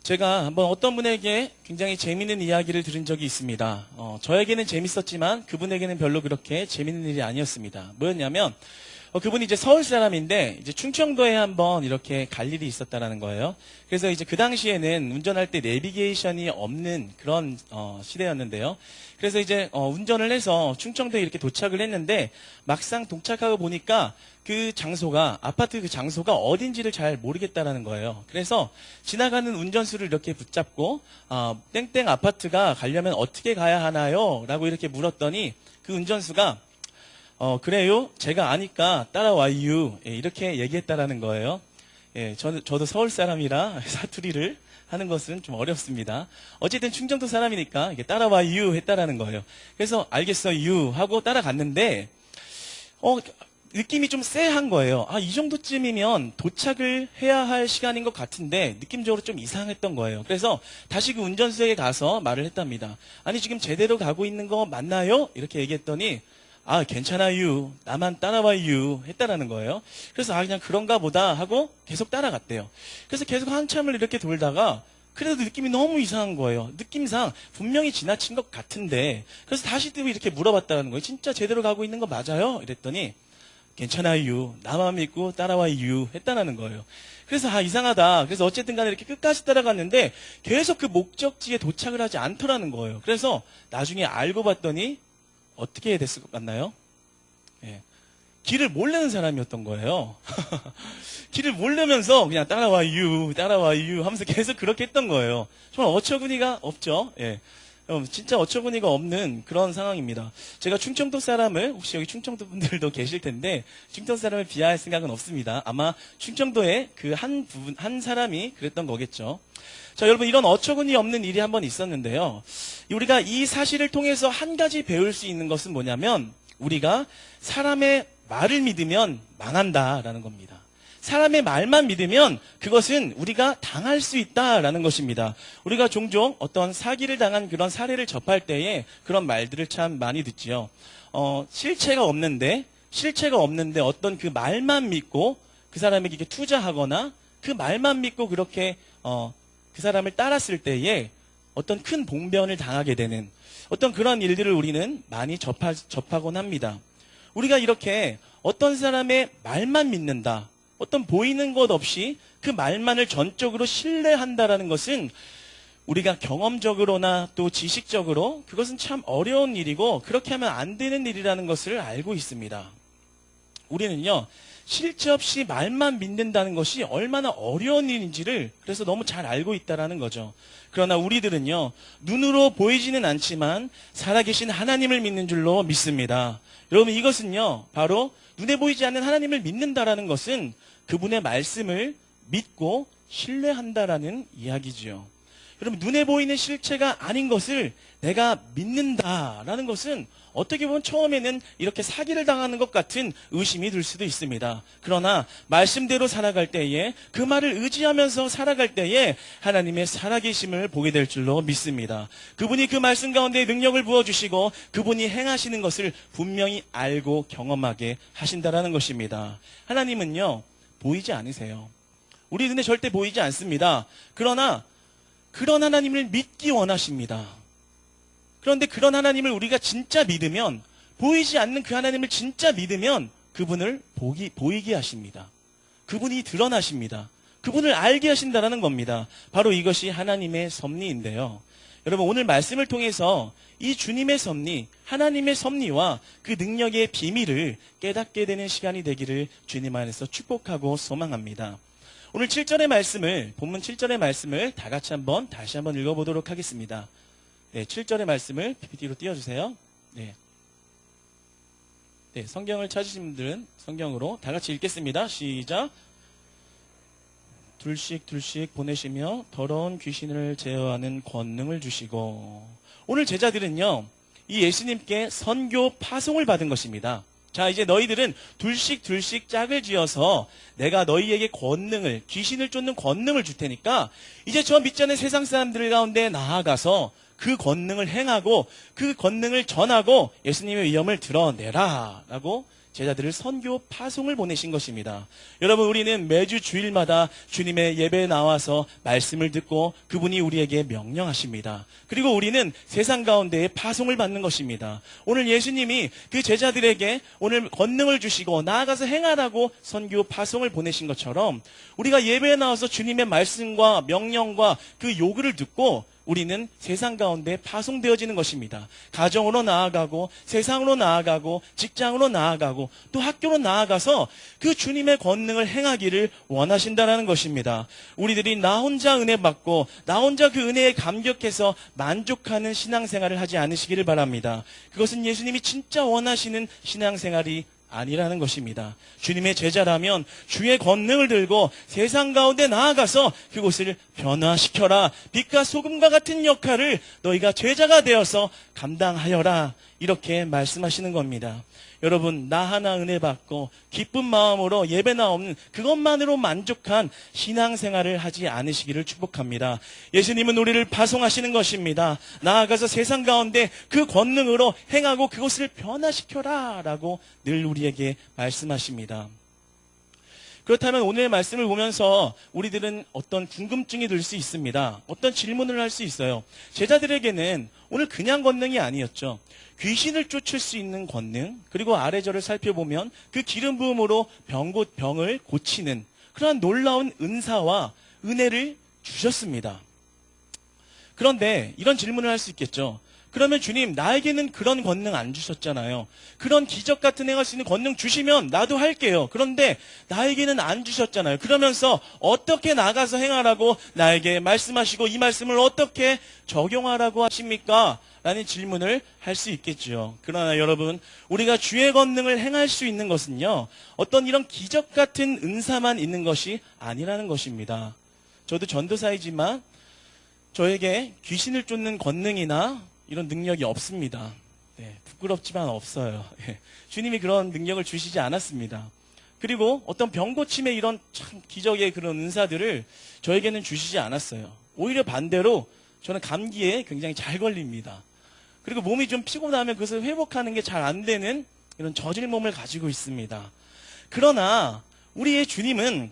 제가 한번 어떤 분에게 굉장히 재밌는 이야기를 들은 적이 있습니다. 저에게는 재밌었지만 그분에게는 별로 그렇게 재밌는 일이 아니었습니다. 뭐였냐면 그분이 이제 서울 사람인데 이제 충청도에 한번 이렇게 갈 일이 있었다라는 거예요. 그래서 이제 그 당시에는 운전할 때 내비게이션이 없는 그런 시대였는데요. 그래서 이제 운전을 해서 충청도에 이렇게 도착을 했는데 막상 도착하고 보니까 그 장소가 아파트 그 장소가 어딘지를 잘 모르겠다라는 거예요. 그래서 지나가는 운전수를 이렇게 붙잡고 땡땡 아파트가 가려면 어떻게 가야 하나요? 라고 이렇게 물었더니 그 운전수가 그래요? 제가 아니까 따라와요. 예, 이렇게 얘기했다라는 거예요. 예, 저도 서울 사람이라 사투리를 하는 것은 좀 어렵습니다. 어쨌든 충청도 사람이니까 이게 따라와요 했다라는 거예요. 그래서 알겠어요 하고 따라갔는데, 느낌이 좀 쎄한 거예요. 이 정도쯤이면 도착을 해야 할 시간인 것 같은데 느낌적으로 좀 이상했던 거예요. 그래서 다시 그 운전수에게 가서 말을 했답니다. 아니 지금 제대로 가고 있는 거 맞나요? 이렇게 얘기했더니 괜찮아요. 나만 따라와요. 했다라는 거예요. 그래서 그냥 그런가 보다 하고 계속 따라갔대요. 그래서 계속 한참을 이렇게 돌다가 그래도 느낌이 너무 이상한 거예요. 느낌상 분명히 지나친 것 같은데 그래서 다시 또 이렇게 물어봤다는 거예요. 진짜 제대로 가고 있는 거 맞아요? 이랬더니 괜찮아요. 나만 믿고 따라와요. 했다라는 거예요. 그래서 이상하다. 그래서 어쨌든 간에 이렇게 끝까지 따라갔는데 계속 그 목적지에 도착을 하지 않더라는 거예요. 그래서 나중에 알고 봤더니 어떻게 해야 됐을 것 같나요? 예. 길을 모르는 사람이었던 거예요. 길을 모르면서 그냥 따라와요 하면서 계속 그렇게 했던 거예요. 정말 어처구니가 없죠. 예. 진짜 어처구니가 없는 그런 상황입니다. 제가 충청도 사람을, 혹시 여기 충청도 분들도 계실 텐데, 충청도 사람을 비하할 생각은 없습니다. 아마 충청도의 그 한 사람이 그랬던 거겠죠. 자, 여러분, 이런 어처구니 없는 일이 한번 있었는데요. 우리가 이 사실을 통해서 한 가지 배울 수 있는 것은 뭐냐면, 우리가 사람의 말을 믿으면 망한다라는 겁니다. 사람의 말만 믿으면 그것은 우리가 당할 수 있다라는 것입니다. 우리가 종종 어떤 사기를 당한 그런 사례를 접할 때에 그런 말들을 참 많이 듣지요. 실체가 없는데 어떤 그 말만 믿고 그 사람에게 이렇게 투자하거나 그 말만 믿고 그렇게 그 사람을 따랐을 때에 어떤 큰 봉변을 당하게 되는 어떤 그런 일들을 우리는 많이 접하곤 합니다. 우리가 이렇게 어떤 사람의 말만 믿는다. 어떤 보이는 것 없이 그 말만을 전적으로 신뢰한다라는 것은 우리가 경험적으로나 또 지식적으로 그것은 참 어려운 일이고 그렇게 하면 안 되는 일이라는 것을 알고 있습니다. 우리는요, 실체 없이 말만 믿는다는 것이 얼마나 어려운 일인지를 그래서 너무 잘 알고 있다는 거죠. 그러나 우리들은요, 눈으로 보이지는 않지만 살아계신 하나님을 믿는 줄로 믿습니다. 여러분, 이것은요, 바로 눈에 보이지 않는 하나님을 믿는다라는 것은 그분의 말씀을 믿고 신뢰한다라는 이야기지요. 여러분, 눈에 보이는 실체가 아닌 것을 내가 믿는다라는 것은 어떻게 보면 처음에는 이렇게 사기를 당하는 것 같은 의심이 들 수도 있습니다. 그러나 말씀대로 살아갈 때에 그 말을 의지하면서 살아갈 때에 하나님의 살아계심을 보게 될 줄로 믿습니다. 그분이 그 말씀 가운데 능력을 부어주시고 그분이 행하시는 것을 분명히 알고 경험하게 하신다라는 것입니다. 하나님은요, 보이지 않으세요. 우리 눈에 절대 보이지 않습니다. 그러나 그런 하나님을 믿기 원하십니다. 그런데 그런 하나님을 우리가 진짜 믿으면, 보이지 않는 그 하나님을 진짜 믿으면 그분을 보이게 하십니다. 그분이 드러나십니다. 그분을 알게 하신다는 겁니다. 바로 이것이 하나님의 섭리인데요. 여러분, 오늘 말씀을 통해서 이 주님의 섭리, 하나님의 섭리와 그 능력의 비밀을 깨닫게 되는 시간이 되기를 주님 안에서 축복하고 소망합니다. 오늘 7절의 말씀을, 본문 7절의 말씀을 다시 한번 읽어보도록 하겠습니다. 네, 7절의 말씀을 PPT로 띄워주세요. 네, 성경을 찾으신 분들은 성경으로 다 같이 읽겠습니다. 시작. 둘씩 보내시며 더러운 귀신을 제어하는 권능을 주시고. 오늘 제자들은요, 이 예수님께 선교 파송을 받은 것입니다. 자, 이제 너희들은 둘씩 짝을 지어서 내가 너희에게 귀신을 쫓는 권능을 줄 테니까 이제 저 믿지 않는 세상 사람들 가운데 나아가서 그 권능을 행하고 그 권능을 전하고 예수님의 위엄을 드러내라 라고 제자들을 선교 파송을 보내신 것입니다. 여러분, 우리는 매주 주일마다 주님의 예배에 나와서 말씀을 듣고 그분이 우리에게 명령하십니다. 그리고 우리는 세상 가운데에 파송을 받는 것입니다. 오늘 예수님이 그 제자들에게 오늘 권능을 주시고 나아가서 행하라고 선교 파송을 보내신 것처럼 우리가 예배에 나와서 주님의 말씀과 명령과 그 요구를 듣고 우리는 세상 가운데 파송되어지는 것입니다. 가정으로 나아가고 세상으로 나아가고 직장으로 나아가고 또 학교로 나아가서 그 주님의 권능을 행하기를 원하신다는 것입니다. 우리들이 나 혼자 은혜 받고 나 혼자 그 은혜에 감격해서 만족하는 신앙생활을 하지 않으시기를 바랍니다. 그것은 예수님이 진짜 원하시는 신앙생활이 아니라는 것입니다. 주님의 제자라면 주의 권능을 들고 세상 가운데 나아가서 그곳을 변화시켜라. 빛과 소금과 같은 역할을 너희가 제자가 되어서 감당하여라. 이렇게 말씀하시는 겁니다. 여러분, 나 하나 은혜 받고 기쁜 마음으로 예배 나오는 그것만으로 만족한 신앙생활을 하지 않으시기를 축복합니다. 예수님은 우리를 파송하시는 것입니다. 나아가서 세상 가운데 그 권능으로 행하고 그것을 변화시켜라 라고 늘 우리에게 말씀하십니다. 그렇다면 오늘의 말씀을 보면서 우리들은 어떤 궁금증이 들 수 있습니다. 어떤 질문을 할 수 있어요. 제자들에게는 오늘 그냥 권능이 아니었죠. 귀신을 쫓을 수 있는 권능, 그리고 아래절을 살펴보면 그 기름 부음으로 병을 고치는 그러한 놀라운 은사와 은혜를 주셨습니다. 그런데 이런 질문을 할 수 있겠죠. 그러면 주님, 나에게는 그런 권능 안 주셨잖아요. 그런 기적 같은 행할 수 있는 권능 주시면 나도 할게요. 그런데 나에게는 안 주셨잖아요. 그러면서 어떻게 나가서 행하라고 나에게 말씀하시고 이 말씀을 어떻게 적용하라고 하십니까? 라는 질문을 할 수 있겠죠. 그러나 여러분, 우리가 주의 권능을 행할 수 있는 것은요, 어떤 이런 기적 같은 은사만 있는 것이 아니라는 것입니다. 저도 전도사이지만 저에게 귀신을 쫓는 권능이나 이런 능력이 없습니다. 네, 부끄럽지만 없어요. 주님이 그런 능력을 주시지 않았습니다. 그리고 어떤 병 고침의 이런 참 기적의 그런 은사들을 저에게는 주시지 않았어요. 오히려 반대로 저는 감기에 굉장히 잘 걸립니다. 그리고 몸이 좀 피곤하면 그것을 회복하는 게 잘 안 되는 이런 저질 몸을 가지고 있습니다. 그러나 우리의 주님은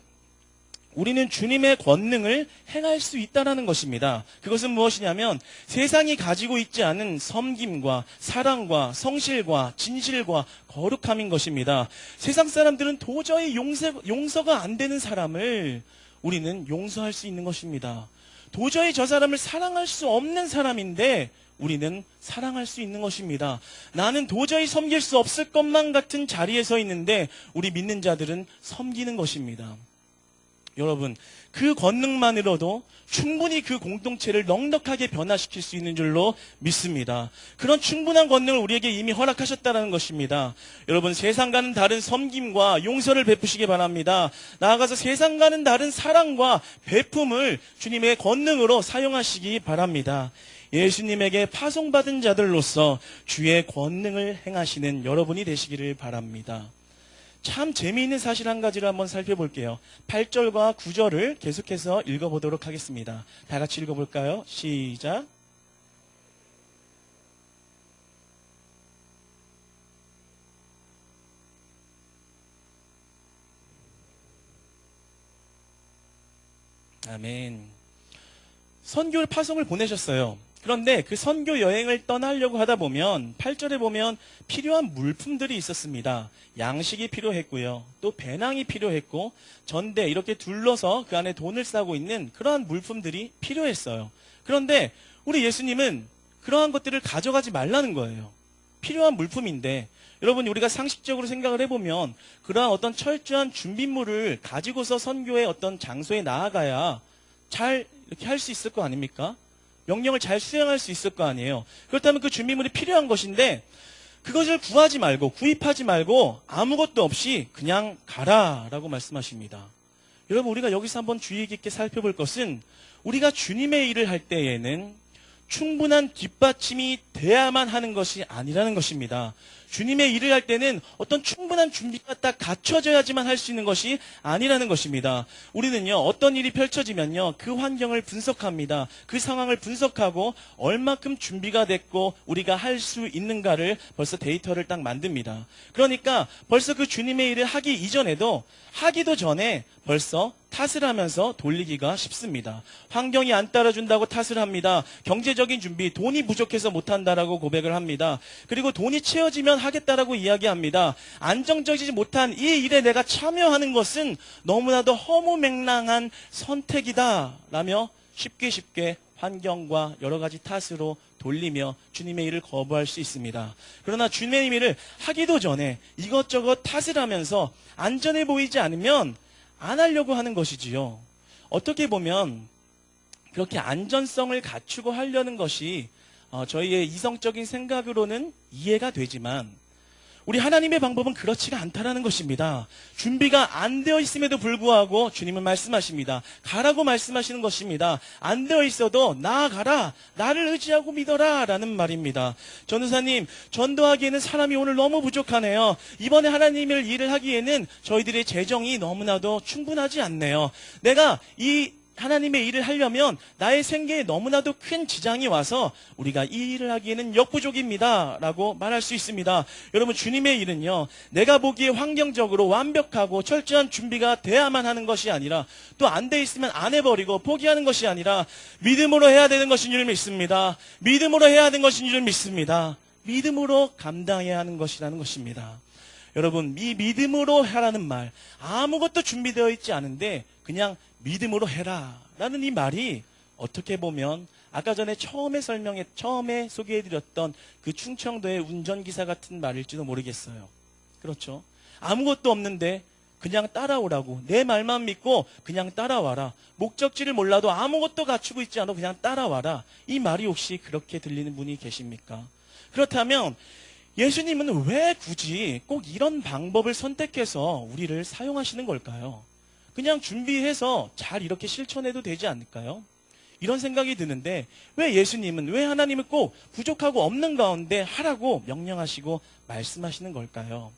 우리는 주님의 권능을 행할 수 있다는 것입니다. 그것은 무엇이냐면 세상이 가지고 있지 않은 섬김과 사랑과 성실과 진실과 거룩함인 것입니다. 세상 사람들은 도저히 용서가 안 되는 사람을 우리는 용서할 수 있는 것입니다. 도저히 저 사람을 사랑할 수 없는 사람인데 우리는 사랑할 수 있는 것입니다. 나는 도저히 섬길 수 없을 것만 같은 자리에 서 있는데 우리 믿는 자들은 섬기는 것입니다. 여러분, 그 권능만으로도 충분히 그 공동체를 넉넉하게 변화시킬 수 있는 줄로 믿습니다. 그런 충분한 권능을 우리에게 이미 허락하셨다는 것입니다. 여러분, 세상과는 다른 섬김과 용서를 베푸시기 바랍니다. 나아가서 세상과는 다른 사랑과 베품을 주님의 권능으로 사용하시기 바랍니다. 예수님에게 파송받은 자들로서 주의 권능을 행하시는 여러분이 되시기를 바랍니다. 참 재미있는 사실 한 가지를 한번 살펴볼게요. 8절과 9절을 계속해서 읽어보도록 하겠습니다. 다 같이 읽어볼까요? 시작. 아멘. 선교 파송을 보내셨어요. 그런데 그 선교 여행을 떠나려고 하다 보면 8절에 보면 필요한 물품들이 있었습니다. 양식이 필요했고요. 또 배낭이 필요했고 전대 이렇게 둘러서 그 안에 돈을 싸고 있는 그러한 물품들이 필요했어요. 그런데 우리 예수님은 그러한 것들을 가져가지 말라는 거예요. 필요한 물품인데 여러분, 우리가 상식적으로 생각을 해보면 그러한 어떤 철저한 준비물을 가지고서 선교의 어떤 장소에 나아가야 잘 이렇게 할 수 있을 거 아닙니까? 명령을 잘 수행할 수 있을 거 아니에요. 그렇다면 그 준비물이 필요한 것인데 그것을 구입하지 말고 아무것도 없이 그냥 가라라고 말씀하십니다. 여러분, 우리가 여기서 한번 주의 깊게 살펴볼 것은 우리가 주님의 일을 할 때에는 충분한 뒷받침이 돼야만 하는 것이 아니라는 것입니다. 주님의 일을 할 때는 어떤 충분한 준비가 딱 갖춰져야지만 할 수 있는 것이 아니라는 것입니다. 우리는요, 어떤 일이 펼쳐지면요, 그 환경을 분석합니다. 그 상황을 분석하고 얼마큼 준비가 됐고 우리가 할 수 있는가를 벌써 데이터를 딱 만듭니다. 그러니까 벌써 그 주님의 일을 하기 이전에도, 하기도 전에 벌써 탓을 하면서 돌리기가 쉽습니다. 환경이 안 따라준다고 탓을 합니다. 경제적인 준비, 돈이 부족해서 못한다라고 고백을 합니다. 그리고 돈이 채워지면 하겠다라고 이야기합니다. 안정적이지 못한 이 일에 내가 참여하는 것은 너무나도 허무맹랑한 선택이다 라며 쉽게 환경과 여러 가지 탓으로 돌리며 주님의 일을 거부할 수 있습니다. 그러나 주님의 일을 하기도 전에 이것저것 탓을 하면서 안전해 보이지 않으면 안 하려고 하는 것이지요. 어떻게 보면 그렇게 안전성을 갖추고 하려는 것이 저희의 이성적인 생각으로는 이해가 되지만 우리 하나님의 방법은 그렇지가 않다라는 것입니다. 준비가 안 되어 있음에도 불구하고 주님은 말씀하십니다. 가라고 말씀하시는 것입니다. 안 되어 있어도 나아가라, 나를 의지하고 믿어라 라는 말입니다. 전도사님, 전도하기에는 사람이 오늘 너무 부족하네요. 이번에 하나님의 일을 하기에는 저희들의 재정이 너무나도 충분하지 않네요. 내가 이 하나님의 일을 하려면 나의 생계에 너무나도 큰 지장이 와서 우리가 이 일을 하기에는 역부족입니다 라고 말할 수 있습니다. 여러분, 주님의 일은요, 내가 보기에 환경적으로 완벽하고 철저한 준비가 돼야만 하는 것이 아니라, 또 안 돼 있으면 안 해버리고 포기하는 것이 아니라 믿음으로 해야 되는 것인 줄 믿습니다. 믿음으로 해야 되는 것인 줄 믿습니다. 믿음으로 감당해야 하는 것이라는 것입니다. 여러분, 이 믿음으로 하라는 말, 아무것도 준비되어 있지 않은데 그냥 믿음으로 해라 라는 이 말이 어떻게 보면 아까 전에 처음에 소개해드렸던 그 충청도의 운전기사 같은 말일지도 모르겠어요. 그렇죠? 아무것도 없는데 그냥 따라오라고, 내 말만 믿고 그냥 따라와라, 목적지를 몰라도 아무것도 갖추고 있지 않아도 그냥 따라와라, 이 말이 혹시 그렇게 들리는 분이 계십니까? 그렇다면 예수님은 왜 굳이 꼭 이런 방법을 선택해서 우리를 사용하시는 걸까요? 그냥 준비해서 잘 이렇게 실천해도 되지 않을까요? 이런 생각이 드는데 왜 예수님은, 왜 하나님은 꼭 부족하고 없는 가운데 하라고 명령하시고 말씀하시는 걸까요?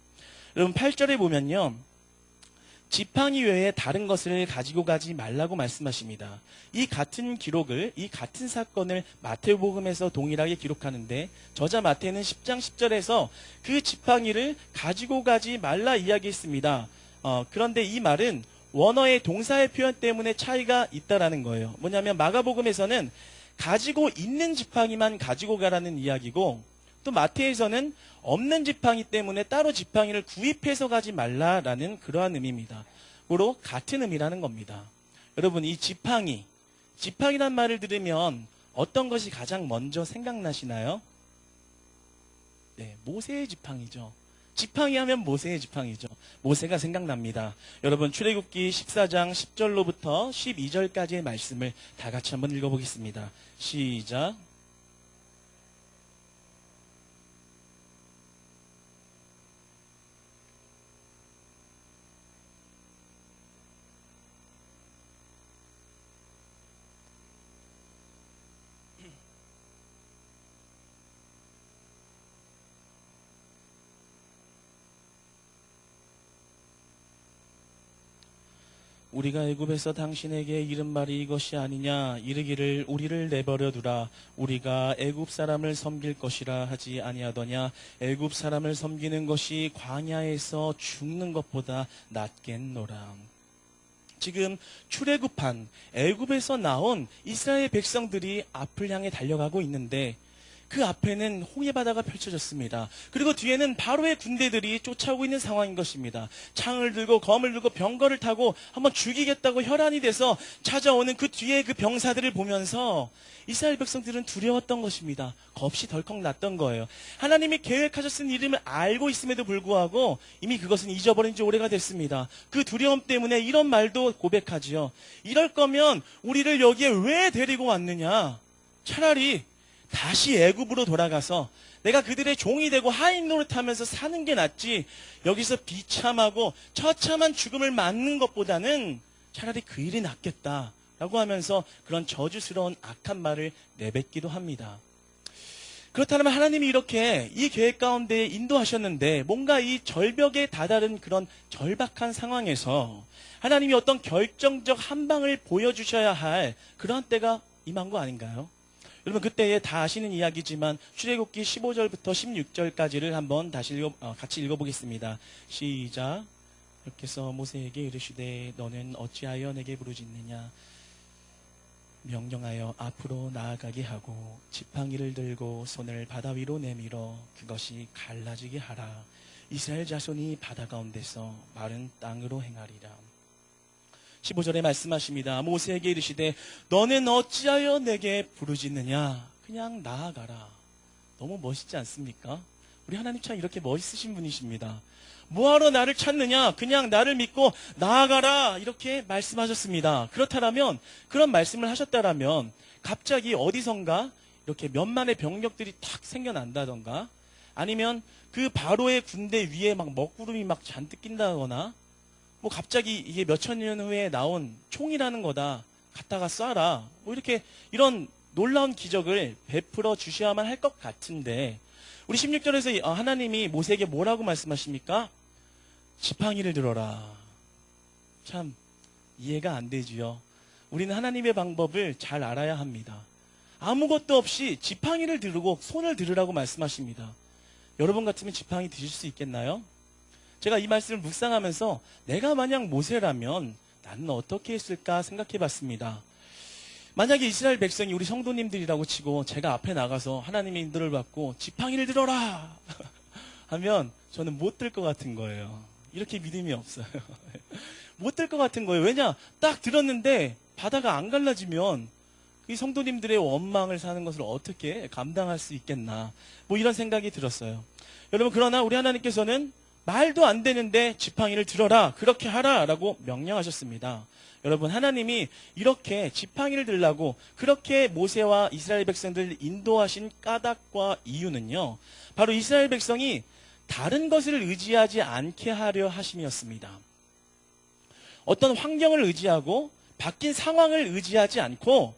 여러분, 8절에 보면요, 지팡이 외에 다른 것을 가지고 가지 말라고 말씀하십니다. 이 같은 기록을, 이 같은 사건을 마태복음에서 동일하게 기록하는데 저자 마태는 10장 10절에서 그 지팡이를 가지고 가지 말라 이야기했습니다. 그런데 이 말은 원어의 동사의 표현 때문에 차이가 있다라는 거예요. 뭐냐면 마가복음에서는 가지고 있는 지팡이만 가지고 가라는 이야기고, 또 마태에서는 없는 지팡이 때문에 따로 지팡이를 구입해서 가지 말라라는 그러한 의미입니다. 고로 같은 의미라는 겁니다. 여러분, 이 지팡이란 말을 들으면 어떤 것이 가장 먼저 생각나시나요? 네, 모세의 지팡이죠. 지팡이 하면 모세의 지팡이죠. 모세가 생각납니다. 여러분, 출애굽기 14장 10절로부터 12절까지의 말씀을 다 같이 한번 읽어보겠습니다. 시작. 우리가 애굽에서 당신에게 이른 말이 이것이 아니냐, 이르기를 우리를 내버려 두라, 우리가 애굽 사람을 섬길 것이라 하지 아니하더냐. 애굽 사람을 섬기는 것이 광야에서 죽는 것보다 낫겠노라. 지금 출애굽한 애굽에서 나온 이스라엘 백성들이 앞을 향해 달려가고 있는데 그 앞에는 홍해바다가 펼쳐졌습니다. 그리고 뒤에는 바로의 군대들이 쫓아오고 있는 상황인 것입니다. 창을 들고 검을 들고 병거를 타고 한번 죽이겠다고 혈안이 돼서 찾아오는 그 뒤에 그 병사들을 보면서 이스라엘 백성들은 두려웠던 것입니다. 겁이 덜컥 났던 거예요. 하나님이 계획하셨은 이름을 알고 있음에도 불구하고 이미 그것은 잊어버린 지 오래가 됐습니다. 그 두려움 때문에 이런 말도 고백하지요. 이럴 거면 우리를 여기에 왜 데리고 왔느냐. 차라리 다시 애굽으로 돌아가서 내가 그들의 종이 되고 하인 노릇하면서 사는 게 낫지, 여기서 비참하고 처참한 죽음을 맞는 것보다는 차라리 그 일이 낫겠다라고 하면서 그런 저주스러운 악한 말을 내뱉기도 합니다. 그렇다면 하나님이 이렇게 이 계획 가운데 인도하셨는데 뭔가 이 절벽에 다다른 그런 절박한 상황에서 하나님이 어떤 결정적 한 방을 보여주셔야 할 그런 때가 임한 거 아닌가요? 여러분 그때에 다 아시는 이야기지만 출애굽기 15절부터 16절까지를 한번 다시 같이 읽어보겠습니다. 시작. 이렇게 해서 모세에게 이르시되 너는 어찌하여 내게 부르짖느냐 명령하여 앞으로 나아가게 하고 지팡이를 들고 손을 바다 위로 내밀어 그것이 갈라지게 하라. 이스라엘 자손이 바다 가운데서 마른 땅으로 행하리라. 15절에 말씀하십니다. 모세에게 이르시되 너는 어찌하여 내게 부르짖느냐. 그냥 나아가라. 너무 멋있지 않습니까? 우리 하나님 참 이렇게 멋있으신 분이십니다. 뭐하러 나를 찾느냐? 그냥 나를 믿고 나아가라. 이렇게 말씀하셨습니다. 그렇다면 그런 말씀을 하셨다라면 갑자기 어디선가 이렇게 몇만의 병력들이 탁 생겨난다던가 아니면 그 바로의 군대 위에 막 먹구름이 막 잔뜩 낀다거나 뭐 갑자기 이게 몇천 년 후에 나온 총이라는 거다. 갖다가 쏴라. 뭐 이렇게 이런 놀라운 기적을 베풀어 주셔야만 할 것 같은데 우리 16절에서 하나님이 모세에게 뭐라고 말씀하십니까? 지팡이를 들어라. 참 이해가 안 되지요. 우리는 하나님의 방법을 잘 알아야 합니다. 아무것도 없이 지팡이를 들고 손을 들으라고 말씀하십니다. 여러분 같으면 지팡이 드실 수 있겠나요? 제가 이 말씀을 묵상하면서 내가 만약 모세라면 나는 어떻게 했을까 생각해 봤습니다. 만약에 이스라엘 백성이 우리 성도님들이라고 치고 제가 앞에 나가서 하나님의 인도를 받고 지팡이를 들어라 하면 저는 못 들 것 같은 거예요. 이렇게 믿음이 없어요. 못 들 것 같은 거예요. 왜냐? 딱 들었는데 바다가 안 갈라지면 이 성도님들의 원망을 사는 것을 어떻게 감당할 수 있겠나. 뭐 이런 생각이 들었어요. 여러분 그러나 우리 하나님께서는 말도 안 되는데 지팡이를 들어라. 그렇게 하라. 라고 명령하셨습니다. 여러분 하나님이 이렇게 지팡이를 들라고 그렇게 모세와 이스라엘 백성들을 인도하신 까닭과 이유는요. 바로 이스라엘 백성이 다른 것을 의지하지 않게 하려 하심이었습니다. 어떤 환경을 의지하고 바뀐 상황을 의지하지 않고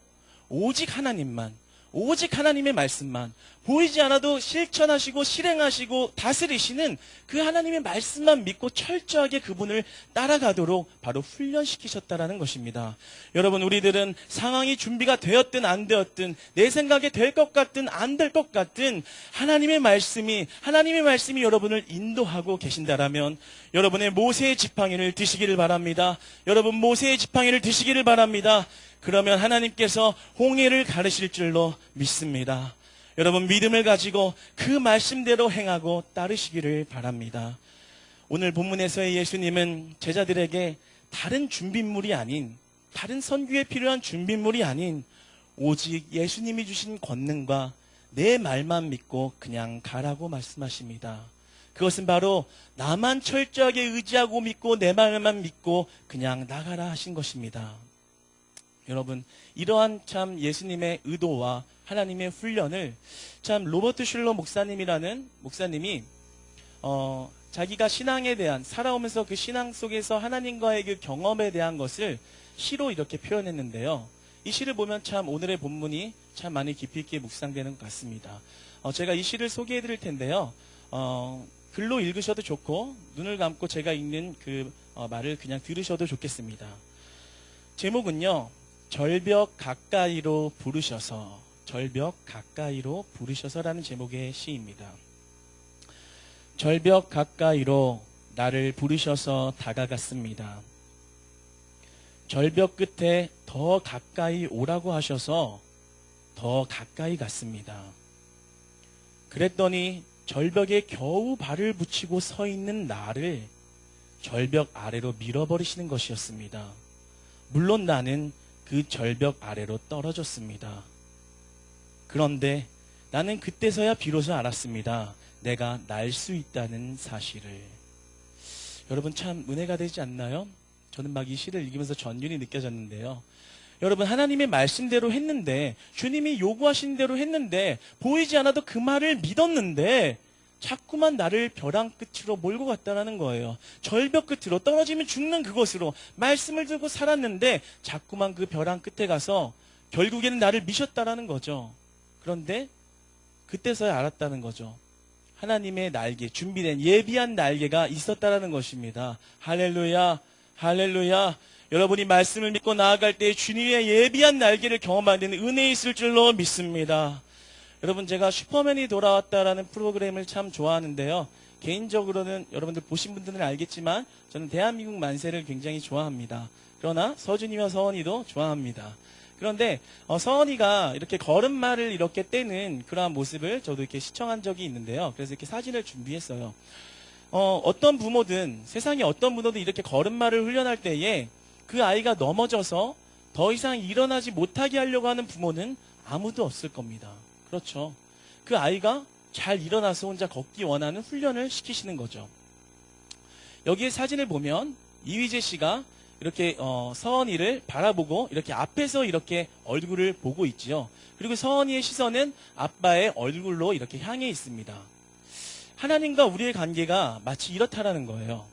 오직 하나님만, 오직 하나님의 말씀만 보이지 않아도 실천하시고 실행하시고 다스리시는 그 하나님의 말씀만 믿고 철저하게 그분을 따라가도록 바로 훈련시키셨다라는 것입니다. 여러분 우리들은 상황이 준비가 되었든 안 되었든 내 생각에 될 것 같든 안 될 것 같든 하나님의 말씀이 여러분을 인도하고 계신다라면 여러분의 모세의 지팡이를 드시기를 바랍니다. 여러분 모세의 지팡이를 드시기를 바랍니다. 그러면 하나님께서 홍해를 가르실 줄로 믿습니다. 여러분 믿음을 가지고 그 말씀대로 행하고 따르시기를 바랍니다. 오늘 본문에서의 예수님은 제자들에게 다른 준비물이 아닌 다른 선교에 필요한 준비물이 아닌 오직 예수님이 주신 권능과 내 말만 믿고 그냥 가라고 말씀하십니다. 그것은 바로 나만 철저하게 의지하고 믿고 내 말만 믿고 그냥 나가라 하신 것입니다. 여러분 이러한 참 예수님의 의도와 하나님의 훈련을 참 로버트 슐러 목사님이라는 목사님이 자기가 신앙에 대한 살아오면서 그 신앙 속에서 하나님과의 그 경험에 대한 것을 시로 이렇게 표현했는데요. 이 시를 보면 참 오늘의 본문이 참 많이 깊이 있게 묵상되는 것 같습니다. 제가 이 시를 소개해 드릴 텐데요. 글로 읽으셔도 좋고 눈을 감고 제가 읽는 그 말을 그냥 들으셔도 좋겠습니다. 제목은요. 절벽 가까이로 부르셔서라는 제목의 시입니다. 절벽 가까이로 나를 부르셔서 다가갔습니다. 절벽 끝에 더 가까이 오라고 하셔서 더 가까이 갔습니다. 그랬더니 절벽에 겨우 발을 붙이고 서 있는 나를 절벽 아래로 밀어버리시는 것이었습니다. 물론 나는 그 절벽 아래로 떨어졌습니다. 그런데 나는 그때서야 비로소 알았습니다. 내가 날 수 있다는 사실을. 여러분 참 은혜가 되지 않나요? 저는 막 이 시를 읽으면서 전율이 느껴졌는데요. 여러분 하나님의 말씀대로 했는데 주님이 요구하신 대로 했는데 보이지 않아도 그 말을 믿었는데 자꾸만 나를 벼랑 끝으로 몰고 갔다라는 거예요. 절벽 끝으로 떨어지면 죽는 그곳으로 말씀을 들고 살았는데 자꾸만 그 벼랑 끝에 가서 결국에는 나를 미셨다라는 거죠. 그런데 그때서야 알았다는 거죠. 하나님의 날개, 준비된 예비한 날개가 있었다라는 것입니다. 할렐루야, 할렐루야. 여러분이 말씀을 믿고 나아갈 때 주님의 예비한 날개를 경험하는 은혜 있을 줄로 믿습니다. 여러분, 제가 슈퍼맨이 돌아왔다라는 프로그램을 참 좋아하는데요. 개인적으로는 여러분들 보신 분들은 알겠지만 저는 대한민국 만세를 굉장히 좋아합니다. 그러나 서준이와 서원이도 좋아합니다. 그런데 서원이가 이렇게 걸음마를 이렇게 떼는 그러한 모습을 저도 이렇게 시청한 적이 있는데요. 그래서 이렇게 사진을 준비했어요. 어떤 부모든, 세상에 어떤 부모든 이렇게 걸음마를 훈련할 때에 그 아이가 넘어져서 더 이상 일어나지 못하게 하려고 하는 부모는 아무도 없을 겁니다. 그렇죠. 그 아이가 잘 일어나서 혼자 걷기 원하는 훈련을 시키시는 거죠. 여기에 사진을 보면 이휘재 씨가 이렇게 서원이를 바라보고 이렇게 앞에서 이렇게 얼굴을 보고 있지요. 그리고 서원이의 시선은 아빠의 얼굴로 이렇게 향해 있습니다. 하나님과 우리의 관계가 마치 이렇다라는 거예요.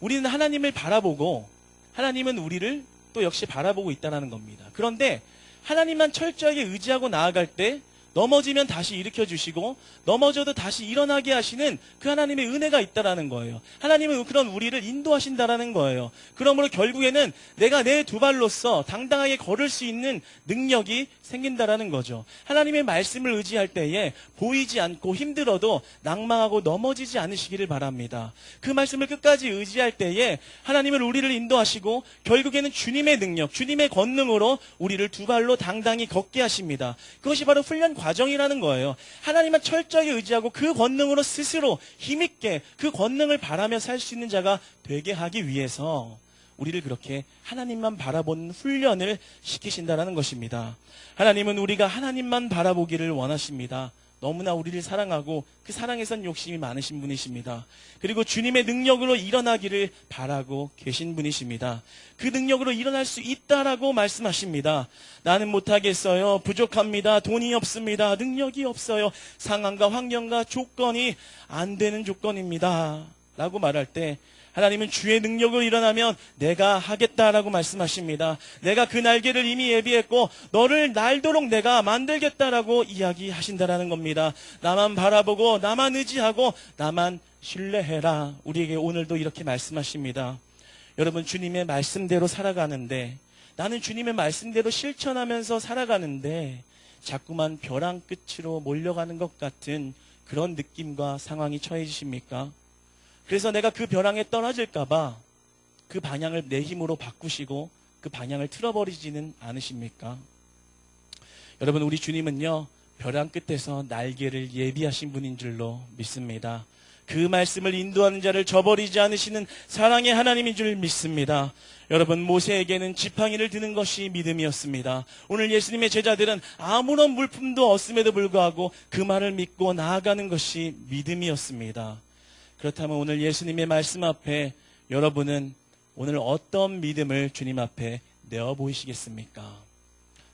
우리는 하나님을 바라보고 하나님은 우리를 또 역시 바라보고 있다는 겁니다. 그런데 하나님만 철저하게 의지하고 나아갈 때 넘어지면 다시 일으켜주시고 넘어져도 다시 일어나게 하시는 그 하나님의 은혜가 있다라는 거예요. 하나님은 그런 우리를 인도하신다라는 거예요. 그러므로 결국에는 내가 내 두 발로서 당당하게 걸을 수 있는 능력이 생긴다라는 거죠. 하나님의 말씀을 의지할 때에 보이지 않고 힘들어도 낭망하고 넘어지지 않으시기를 바랍니다. 그 말씀을 끝까지 의지할 때에 하나님은 우리를 인도하시고 결국에는 주님의 능력, 주님의 권능으로 우리를 두 발로 당당히 걷게 하십니다. 그것이 바로 훈련 과정이라는 거예요. 하나님만 철저하게 의지하고 그 권능으로 스스로 힘있게 그 권능을 바라며 살 수 있는 자가 되게 하기 위해서 우리를 그렇게 하나님만 바라보는 훈련을 시키신다는 것입니다. 하나님은 우리가 하나님만 바라보기를 원하십니다. 너무나 우리를 사랑하고 그 사랑에선 욕심이 많으신 분이십니다. 그리고 주님의 능력으로 일어나기를 바라고 계신 분이십니다. 그 능력으로 일어날 수 있다라고 말씀하십니다. 나는 못하겠어요. 부족합니다. 돈이 없습니다. 능력이 없어요. 상황과 환경과 조건이 안 되는 조건입니다. 라고 말할 때 하나님은 주의 능력으로 일어나면 내가 하겠다라고 말씀하십니다. 내가 그 날개를 이미 예비했고 너를 날도록 내가 만들겠다라고 이야기하신다라는 겁니다. 나만 바라보고 나만 의지하고 나만 신뢰해라. 우리에게 오늘도 이렇게 말씀하십니다. 여러분, 주님의 말씀대로 살아가는데, 나는 주님의 말씀대로 실천하면서 살아가는데 자꾸만 벼랑 끝으로 몰려가는 것 같은 그런 느낌과 상황이 처해지십니까? 그래서 내가 그 벼랑에 떨어질까봐 그 방향을 내 힘으로 바꾸시고 그 방향을 틀어버리지는 않으십니까? 여러분, 우리 주님은요, 벼랑 끝에서 날개를 예비하신 분인 줄로 믿습니다. 그 말씀을 인도하는 자를 저버리지 않으시는 사랑의 하나님인 줄 믿습니다. 여러분, 모세에게는 지팡이를 드는 것이 믿음이었습니다. 오늘 예수님의 제자들은 아무런 물품도 없음에도 불구하고 그 말을 믿고 나아가는 것이 믿음이었습니다. 그렇다면 오늘 예수님의 말씀 앞에 여러분은 오늘 어떤 믿음을 주님 앞에 내어 보이시겠습니까?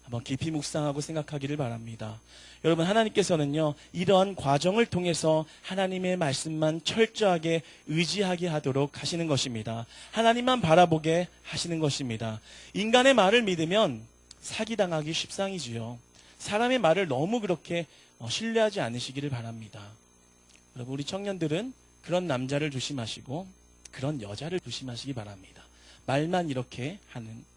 한번 깊이 묵상하고 생각하기를 바랍니다. 여러분, 하나님께서는요, 이러한 과정을 통해서 하나님의 말씀만 철저하게 의지하게 하도록 하시는 것입니다. 하나님만 바라보게 하시는 것입니다. 인간의 말을 믿으면 사기당하기 십상이지요. 사람의 말을 너무 그렇게 신뢰하지 않으시기를 바랍니다. 여러분, 우리 청년들은 그런 남자를 조심하시고 그런 여자를 조심하시기 바랍니다. 말만 이렇게 하는.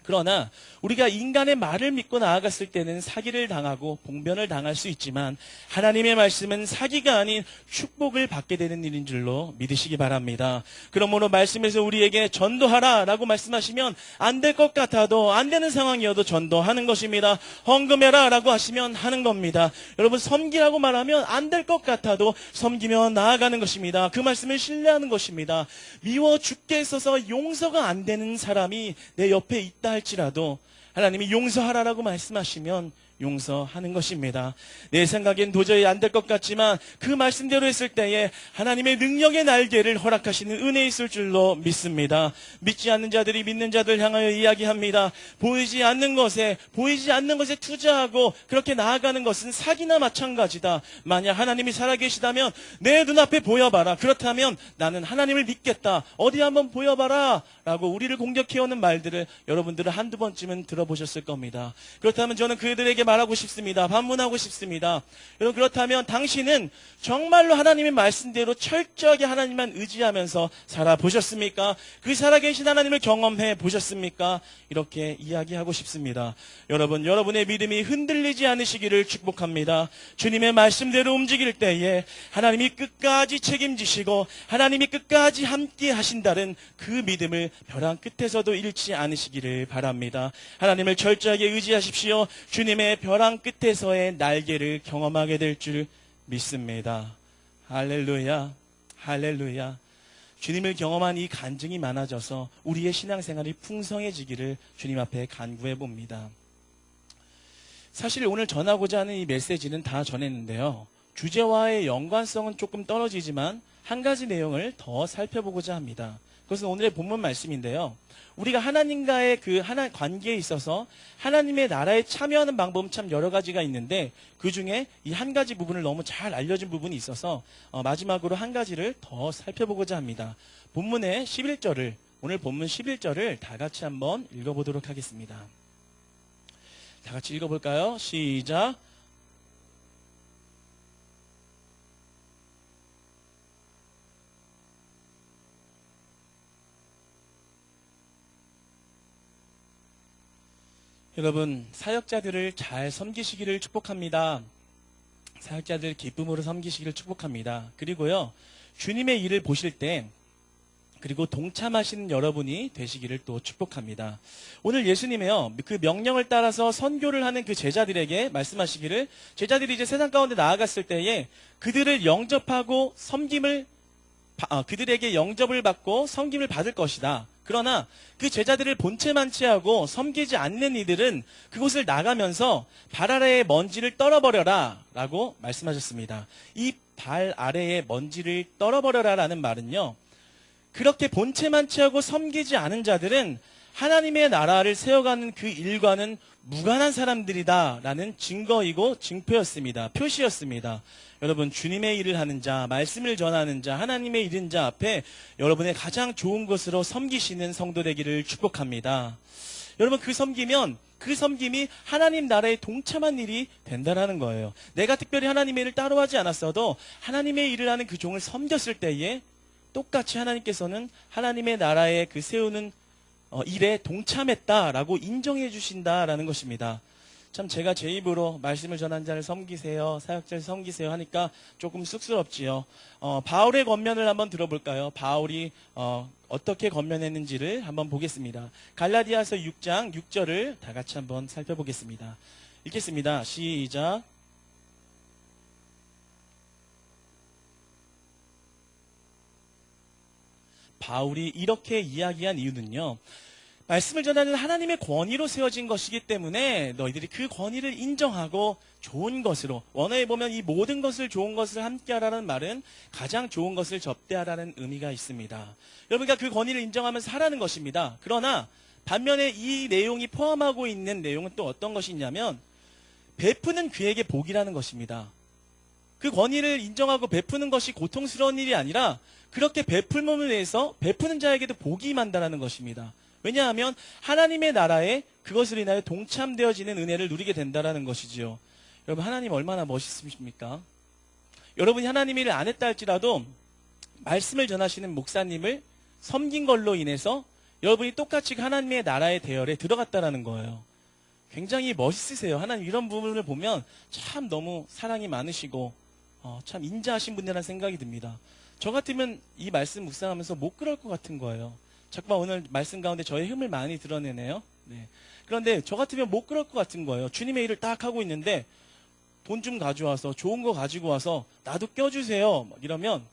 그러나 우리가 인간의 말을 믿고 나아갔을 때는 사기를 당하고 봉변을 당할 수 있지만 하나님의 말씀은 사기가 아닌 축복을 받게 되는 일인 줄로 믿으시기 바랍니다. 그러므로 말씀에서 우리에게 전도하라라고 말씀하시면 안 될 것 같아도, 안 되는 상황이어도 전도하는 것입니다. 헌금해라라고 하시면 하는 겁니다. 여러분, 섬기라고 말하면 안 될 것 같아도 섬기며 나아가는 것입니다. 그 말씀을 신뢰하는 것입니다. 미워 죽게 있어서 용서가 안 되는 사람이 내 옆에 있다 할지라도 하나님이 용서하라라고 말씀하시면 용서하는 것입니다. 내 생각엔 도저히 안 될 것 같지만 그 말씀대로 했을 때에 하나님의 능력의 날개를 허락하시는 은혜 있을 줄로 믿습니다. 믿지 않는 자들이 믿는 자들 향하여 이야기합니다. 보이지 않는 것에 투자하고 그렇게 나아가는 것은 사기나 마찬가지다. 만약 하나님이 살아계시다면 내 눈앞에 보여봐라. 그렇다면 나는 하나님을 믿겠다. 어디 한번 보여봐라 라고 우리를 공격해오는 말들을 여러분들은 한두 번쯤은 들어보셨습니다. 들어보셨을 겁니다. 그렇다면 저는 그들에게 말하고 싶습니다. 반문하고 싶습니다. 여러분, 그렇다면 당신은 정말로 하나님의 말씀대로 철저하게 하나님만 의지하면서 살아보셨습니까? 그 살아계신 하나님을 경험해 보셨습니까? 이렇게 이야기하고 싶습니다. 여러분, 여러분의 믿음이 흔들리지 않으시기를 축복합니다. 주님의 말씀대로 움직일 때에 하나님이 끝까지 책임지시고 하나님이 끝까지 함께 하신다는 그 믿음을 벼랑 끝에서도 잃지 않으시기를 바랍니다. 하나님을 철저하게 의지하십시오. 주님의 벼랑 끝에서의 날개를 경험하게 될 줄 믿습니다. 할렐루야, 할렐루야. 주님을 경험한 이 간증이 많아져서 우리의 신앙생활이 풍성해지기를 주님 앞에 간구해 봅니다. 사실 오늘 전하고자 하는 이 메시지는 다 전했는데요. 주제와의 연관성은 조금 떨어지지만 한 가지 내용을 더 살펴보고자 합니다. 그것은 오늘의 본문 말씀인데요. 우리가 하나님과의 그 하나 관계에 있어서 하나님의 나라에 참여하는 방법은 참 여러 가지가 있는데 그 중에 이 한 가지 부분을 너무 잘 알려진 부분이 있어서 마지막으로 한 가지를 더 살펴보고자 합니다. 본문의 11절을 오늘 본문 11절을 다 같이 한번 읽어보도록 하겠습니다. 다 같이 읽어볼까요? 시작. 여러분, 사역자들을 잘 섬기시기를 축복합니다. 사역자들 기쁨으로 섬기시기를 축복합니다. 그리고요, 주님의 일을 보실 때 그리고 동참하시는 여러분이 되시기를 또 축복합니다. 오늘 예수님이요, 그 명령을 따라서 선교를 하는 그 제자들에게 말씀하시기를, 제자들이 이제 세상 가운데 나아갔을 때에 그들을 영접하고 그들에게 영접을 받고 섬김을 받을 것이다. 그러나 그 제자들을 본체만치 하고 섬기지 않는 이들은 그곳을 나가면서 발 아래의 먼지를 떨어버려라 라고 말씀하셨습니다. 이 발 아래의 먼지를 떨어버려라 라는 말은요, 그렇게 본체만치 하고 섬기지 않은 자들은 하나님의 나라를 세워가는 그 일과는 무관한 사람들이다 라는 증거이고 징표였습니다. 표시였습니다. 여러분, 주님의 일을 하는 자, 말씀을 전하는 자, 하나님의 일인 자 앞에 여러분의 가장 좋은 것으로 섬기시는 성도 되기를 축복합니다. 여러분, 그 섬김이 하나님 나라에 동참한 일이 된다는 거예요. 내가 특별히 하나님의 일을 따로 하지 않았어도 하나님의 일을 하는 그 종을 섬겼을 때에 똑같이 하나님께서는 하나님의 나라에 그 세우는 일에 동참했다라고 인정해 주신다라는 것입니다. 참 제가 제 입으로 말씀을 전한 자를 섬기세요, 사역자를 섬기세요 하니까 조금 쑥스럽지요. 바울의 권면을 한번 들어볼까요? 바울이 어떻게 권면했는지를 한번 보겠습니다. 갈라디아서 6장 6절을 다 같이 한번 살펴보겠습니다. 읽겠습니다. 시작. 바울이 이렇게 이야기한 이유는요, 말씀을 전하는 하나님의 권위로 세워진 것이기 때문에 너희들이 그 권위를 인정하고 좋은 것으로, 원어에 보면 이 모든 것을 좋은 것을 함께하라는 말은 가장 좋은 것을 접대하라는 의미가 있습니다. 여러분과 그 권위를 인정하면서 하라는 것입니다. 그러나 반면에 이 내용이 포함하고 있는 내용은 또 어떤 것이 있냐면 베푸는 그에게 복이라는 것입니다. 그 권위를 인정하고 베푸는 것이 고통스러운 일이 아니라 그렇게 베풀음을 위해서 베푸는 자에게도 복이 임한다는 것입니다. 왜냐하면 하나님의 나라에 그것을 인하여 동참되어지는 은혜를 누리게 된다는 것이지요. 여러분, 하나님 얼마나 멋있으십니까? 여러분이 하나님 일을 안 했다 할지라도 말씀을 전하시는 목사님을 섬긴 걸로 인해서 여러분이 똑같이 하나님의 나라의 대열에 들어갔다는 거예요. 굉장히 멋있으세요. 하나님 이런 부분을 보면 참 너무 사랑이 많으시고 참 인자하신 분이라는 생각이 듭니다. 저 같으면 이 말씀 묵상하면서 못 그럴 것 같은 거예요. 잠깐 오늘 말씀 가운데 저의 흠을 많이 드러내네요. 네. 그런데 저 같으면 못 그럴 것 같은 거예요. 주님의 일을 딱 하고 있는데 돈 좀 가져와서 좋은 거 가지고 와서 나도 껴주세요. 막 이러면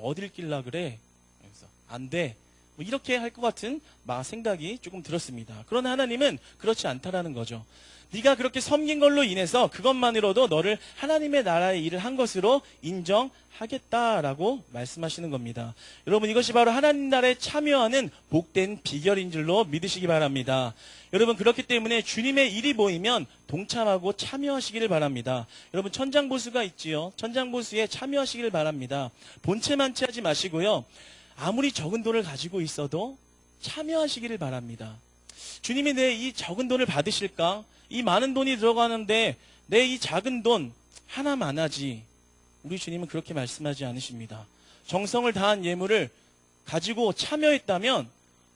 어딜 낄라 그래? 그래서 안 돼. 뭐 이렇게 할 것 같은 생각이 조금 들었습니다. 그러나 하나님은 그렇지 않다라는 거죠. 네가 그렇게 섬긴 걸로 인해서 그것만으로도 너를 하나님의 나라의 일을 한 것으로 인정하겠다라고 말씀하시는 겁니다. 여러분, 이것이 바로 하나님 나라에 참여하는 복된 비결인 줄로 믿으시기 바랍니다. 여러분, 그렇기 때문에 주님의 일이 보이면 동참하고 참여하시기를 바랍니다. 여러분, 천장보수가 있지요. 천장보수에 참여하시기를 바랍니다. 본체만치 하지 마시고요. 아무리 적은 돈을 가지고 있어도 참여하시기를 바랍니다. 주님이 내 이 적은 돈을 받으실까? 이 많은 돈이 들어가는데 내 이 작은 돈 하나만 하지. 우리 주님은 그렇게 말씀하지 않으십니다. 정성을 다한 예물을 가지고 참여했다면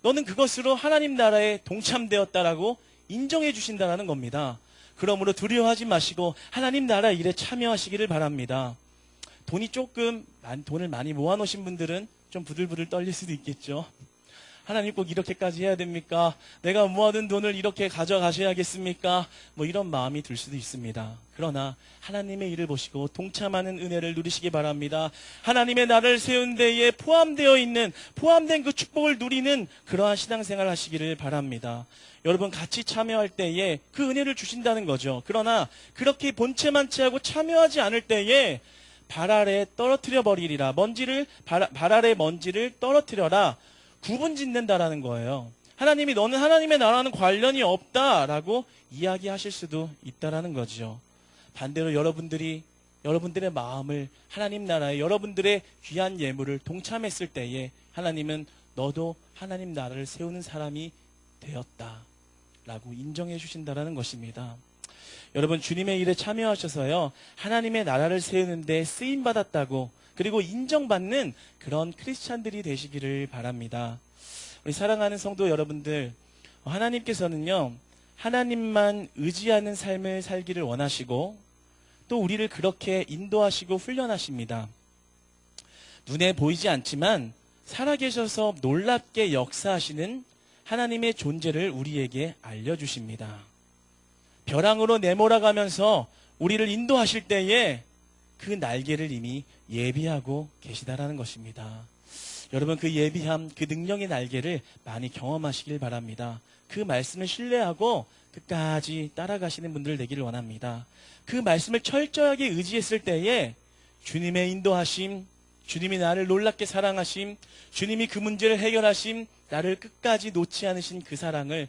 너는 그것으로 하나님 나라에 동참되었다라고 인정해 주신다라는 겁니다. 그러므로 두려워하지 마시고 하나님 나라 일에 참여하시기를 바랍니다. 돈을 많이 모아놓으신 분들은 좀 부들부들 떨릴 수도 있겠죠. 하나님 꼭 이렇게까지 해야 됩니까? 내가 모아둔 돈을 이렇게 가져가셔야겠습니까? 뭐 이런 마음이 들 수도 있습니다. 그러나 하나님의 일을 보시고 동참하는 은혜를 누리시기 바랍니다. 하나님의 나라를 세운 데에 포함된 그 축복을 누리는 그러한 신앙생활 하시기를 바랍니다. 여러분 같이 참여할 때에 그 은혜를 주신다는 거죠. 그러나 그렇게 본체만 취하고 참여하지 않을 때에 발 아래 떨어뜨려 버리리라. 발 아래 먼지를 떨어뜨려라. 구분 짓는다라는 거예요. 하나님이 너는 하나님의 나라는 관련이 없다라고 이야기하실 수도 있다라는 거죠. 반대로 여러분들의 마음을 하나님 나라에 여러분들의 귀한 예물을 동참했을 때에 하나님은 너도 하나님 나라를 세우는 사람이 되었다라고 인정해 주신다라는 것입니다. 여러분 주님의 일에 참여하셔서요 하나님의 나라를 세우는 데 쓰임 받았다고 그리고 인정받는 그런 크리스찬들이 되시기를 바랍니다. 우리 사랑하는 성도 여러분들, 하나님께서는요 하나님만 의지하는 삶을 살기를 원하시고 또 우리를 그렇게 인도하시고 훈련하십니다. 눈에 보이지 않지만 살아계셔서 놀랍게 역사하시는 하나님의 존재를 우리에게 알려주십니다. 벼랑으로 내몰아가면서 우리를 인도하실 때에 그 날개를 이미 예비하고 계시다라는 것입니다. 여러분 그 예비함, 그 능력의 날개를 많이 경험하시길 바랍니다. 그 말씀을 신뢰하고 끝까지 따라가시는 분들 되기를 원합니다. 그 말씀을 철저하게 의지했을 때에 주님의 인도하심, 주님이 나를 놀랍게 사랑하심, 주님이 그 문제를 해결하심, 나를 끝까지 놓지 않으신 그 사랑을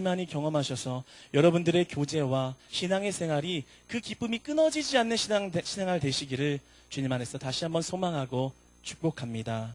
많이 경험하셔서 여러분들의 교제와 신앙의 생활이 그 기쁨이 끊어지지 않는 신앙생활 되시기를 주님 안에서 다시 한번 소망하고 축복합니다.